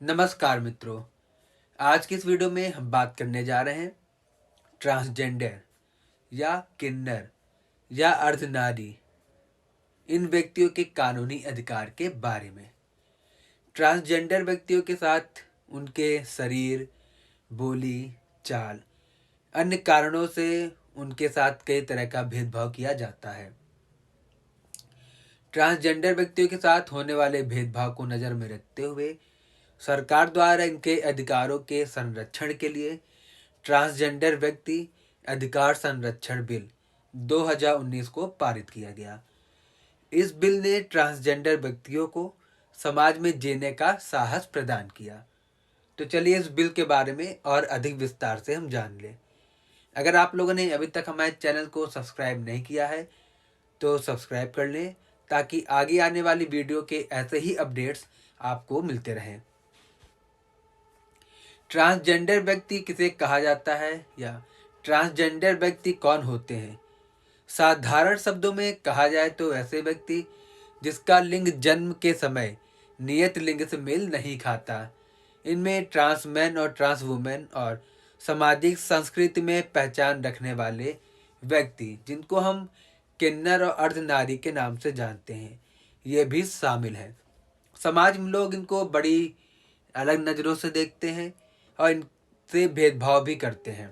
नमस्कार मित्रों। आज की इस वीडियो में हम बात करने जा रहे हैं ट्रांसजेंडर या किन्नर या अर्धनारी इन व्यक्तियों के कानूनी अधिकार के बारे में। ट्रांसजेंडर व्यक्तियों के साथ उनके शरीर, बोली, चाल, अन्य कारणों से उनके साथ कई तरह का भेदभाव किया जाता है। ट्रांसजेंडर व्यक्तियों के साथ होने वाले भेदभाव को नज़र में रखते हुए सरकार द्वारा इनके अधिकारों के संरक्षण के लिए ट्रांसजेंडर व्यक्ति अधिकार संरक्षण बिल 2019 को पारित किया गया। इस बिल ने ट्रांसजेंडर व्यक्तियों को समाज में जीने का साहस प्रदान किया। तो चलिए इस बिल के बारे में और अधिक विस्तार से हम जान लें। अगर आप लोगों ने अभी तक हमारे चैनल को सब्सक्राइब नहीं किया है तो सब्सक्राइब कर लें ताकि आगे आने वाली वीडियो के ऐसे ही अपडेट्स आपको मिलते रहें। ट्रांसजेंडर व्यक्ति किसे कहा जाता है या ट्रांसजेंडर व्यक्ति कौन होते हैं? साधारण शब्दों में कहा जाए तो ऐसे व्यक्ति जिसका लिंग जन्म के समय नियत लिंग से मेल नहीं खाता। इनमें ट्रांसमैन और ट्रांस वुमेन और सामाजिक संस्कृति में पहचान रखने वाले व्यक्ति जिनको हम किन्नर और अर्धनारी के नाम से जानते हैं, ये भी शामिल हैं। समाज में लोग इनको बड़ी अलग नज़रों से देखते हैं और इनसे भेदभाव भी करते हैं।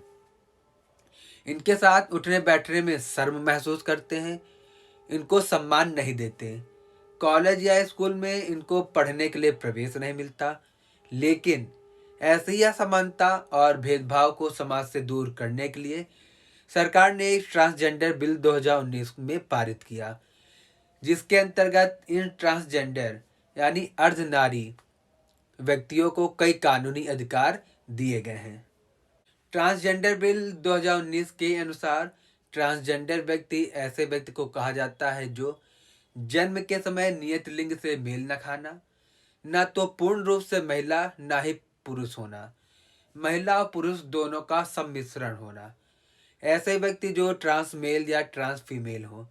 इनके साथ उठने बैठने में शर्म महसूस करते हैं, इनको सम्मान नहीं देते। कॉलेज या स्कूल में इनको पढ़ने के लिए प्रवेश नहीं मिलता। लेकिन ऐसी असमानता और भेदभाव को समाज से दूर करने के लिए सरकार ने एक ट्रांसजेंडर बिल 2019 में पारित किया, जिसके अंतर्गत इन ट्रांसजेंडर यानी अर्धनारी व्यक्तियों को कई कानूनी अधिकार दिए गए हैं। ट्रांसजेंडर बिल 2019 के अनुसार ट्रांसजेंडर व्यक्ति ऐसे व्यक्ति को कहा जाता है जो जन्म के समय नियत लिंग से मेल न खाना, न तो पूर्ण रूप से महिला न ही पुरुष होना, महिला और पुरुष दोनों का सम्मिश्रण होना, ऐसे व्यक्ति जो ट्रांस मेल या ट्रांस फीमेल हो,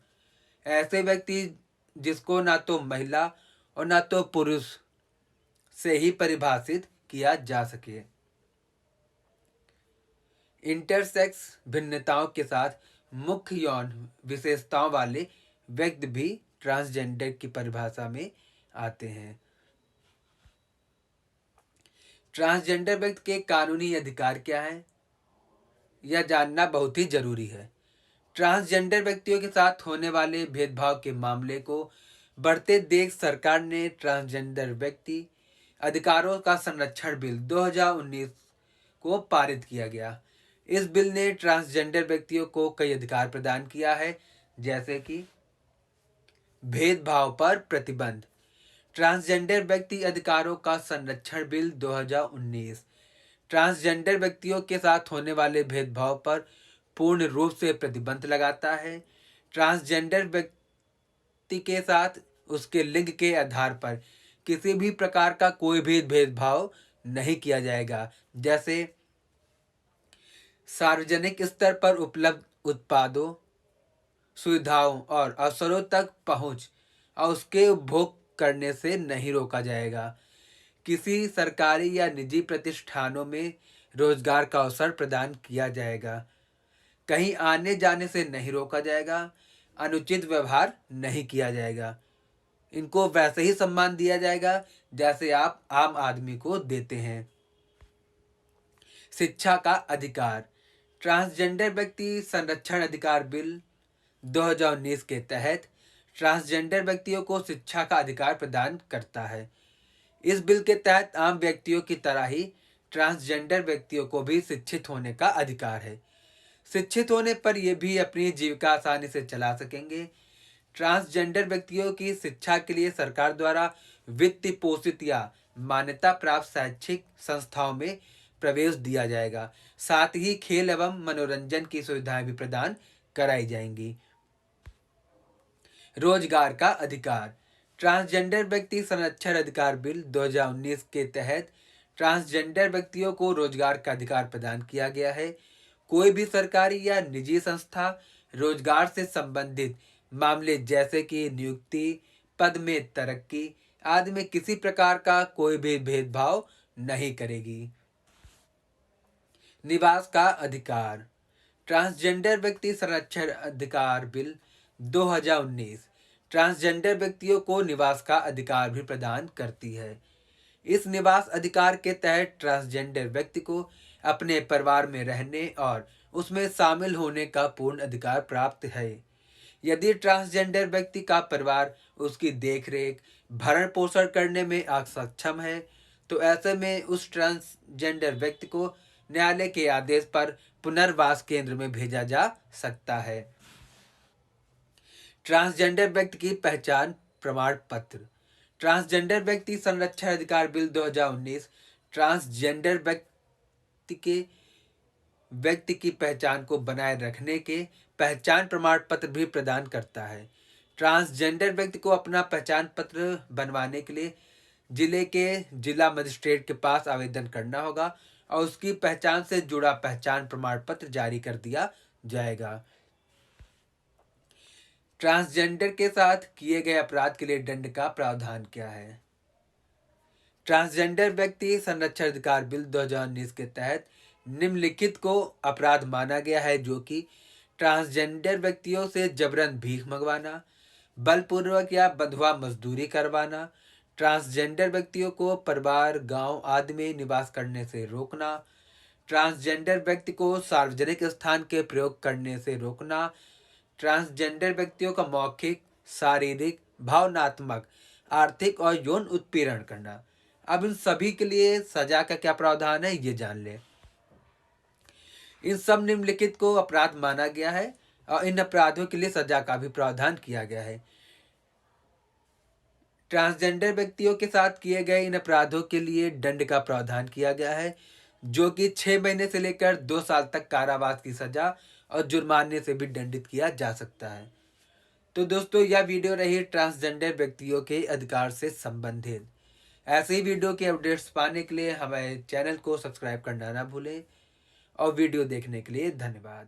ऐसे व्यक्ति जिसको ना तो महिला और ना तो पुरुष से ही परिभाषित किया जा सके। इंटरसेक्स भिन्नताओं के साथ मुख्य यौन विशेषताओं वाले व्यक्ति भी ट्रांसजेंडर की परिभाषा में आते हैं। ट्रांसजेंडर व्यक्ति के कानूनी अधिकार क्या है, यह जानना बहुत ही जरूरी है। ट्रांसजेंडर व्यक्तियों के साथ होने वाले भेदभाव के मामले को बढ़ते देख सरकार ने ट्रांसजेंडर व्यक्ति अधिकारों का संरक्षण बिल 2019 को पारित किया गया। इस बिल ने ट्रांसजेंडर व्यक्तियों को कई अधिकार प्रदान किया है, जैसे कि भेदभाव पर प्रतिबंध। ट्रांसजेंडर व्यक्ति अधिकारों का संरक्षण बिल 2019 ट्रांसजेंडर व्यक्तियों के साथ होने वाले भेदभाव पर पूर्ण रूप से प्रतिबंध लगाता है। ट्रांसजेंडर व्यक्ति के साथ उसके लिंग के आधार पर किसी भी प्रकार का कोई भी भेदभाव नहीं किया जाएगा, जैसे सार्वजनिक स्तर पर उपलब्ध उत्पादों, सुविधाओं और अवसरों तक पहुंच और उसके उपभोग करने से नहीं रोका जाएगा। किसी सरकारी या निजी प्रतिष्ठानों में रोजगार का अवसर प्रदान किया जाएगा। कहीं आने जाने से नहीं रोका जाएगा। अनुचित व्यवहार नहीं किया जाएगा। इनको वैसे ही सम्मान दिया जाएगा जैसे आप आम आदमी को देते हैं। शिक्षा का अधिकार। ट्रांसजेंडर व्यक्ति संरक्षण अधिकार बिल 2019 के तहत ट्रांसजेंडर व्यक्तियों को शिक्षा का अधिकार प्रदान करता है। इस बिल के तहत आम व्यक्तियों की तरह ही ट्रांसजेंडर व्यक्तियों को भी शिक्षित होने का अधिकार है। शिक्षित होने पर ये भी अपनी जीविका आसानी से चला सकेंगे। ट्रांसजेंडर व्यक्तियों की शिक्षा के लिए सरकार द्वारा वित्त पोषित या मान्यता प्राप्त शैक्षिक संस्थाओं में प्रवेश दिया जाएगा। साथ ही खेल एवं मनोरंजन की सुविधाएं भी प्रदान कराई जाएंगी। रोजगार का अधिकार। ट्रांसजेंडर व्यक्ति संरक्षण अधिकार बिल 2019 के तहत ट्रांसजेंडर व्यक्तियों को रोजगार का अधिकार प्रदान किया गया है। कोई भी सरकारी या निजी संस्था रोजगार से संबंधित मामले जैसे कि नियुक्ति, पद में तरक्की आदि में किसी प्रकार का कोई भी भेदभाव नहीं करेगी। निवास का अधिकार। ट्रांसजेंडर व्यक्ति संरक्षण अधिकार बिल 2019 ट्रांसजेंडर व्यक्तियों को निवास का अधिकार भी प्रदान करती है। इस निवास अधिकार के तहत ट्रांसजेंडर व्यक्ति को अपने परिवार में रहने और उसमें शामिल होने का पूर्ण अधिकार प्राप्त है। यदि ट्रांसजेंडर व्यक्ति का परिवार उसकी देखरेख भरण पोषण करने में असक्षम है तो ऐसे में उस ट्रांसजेंडर व्यक्ति को न्यायालय के आदेश पर पुनर्वास केंद्र में भेजा जा सकता है। ट्रांसजेंडर व्यक्ति की पहचान प्रमाण पत्र। ट्रांसजेंडर व्यक्ति संरक्षण अधिकार बिल 2019 ट्रांसजेंडर व्यक्ति की पहचान को बनाए रखने के पहचान प्रमाण पत्र भी प्रदान करता है। ट्रांसजेंडर व्यक्ति को अपना पहचान पत्र बनवाने के लिए जिले के जिला मजिस्ट्रेट के पास आवेदन करना होगा और उसकी पहचान से जुड़ा पहचान प्रमाण पत्र जारी कर दिया जाएगा। ट्रांसजेंडर के साथ किए गए अपराध के लिए दंड का प्रावधान क्या है? ट्रांसजेंडर व्यक्ति संरक्षण अधिकार बिल 2019 के तहत निम्नलिखित को अपराध माना गया है, जो कि ट्रांसजेंडर व्यक्तियों से जबरन भीख मंगवाना, बलपूर्वक या बंधुआ मजदूरी करवाना, ट्रांसजेंडर व्यक्तियों को परिवार, गांव आदि में निवास करने से रोकना, ट्रांसजेंडर व्यक्ति को सार्वजनिक स्थान के प्रयोग करने से रोकना, ट्रांसजेंडर व्यक्तियों का मौखिक, शारीरिक, भावनात्मक, आर्थिक और यौन उत्पीड़न करना। अब इन सभी के लिए सजा का क्या प्रावधान है ये जान लें। इन सब निम्नलिखित को अपराध माना गया है और इन अपराधों के लिए सजा का भी प्रावधान किया गया है। ट्रांसजेंडर व्यक्तियों के साथ किए गए इन अपराधों के लिए दंड का प्रावधान किया गया है, जो कि 6 महीने से लेकर 2 साल तक कारावास की सजा और जुर्माने से भी दंडित किया जा सकता है। तो दोस्तों, यह वीडियो रही ट्रांसजेंडर व्यक्तियों के अधिकार से संबंधित। ऐसे ही वीडियो के अपडेट्स पाने के लिए हमारे चैनल को सब्सक्राइब करना ना भूलें और वीडियो देखने के लिए धन्यवाद।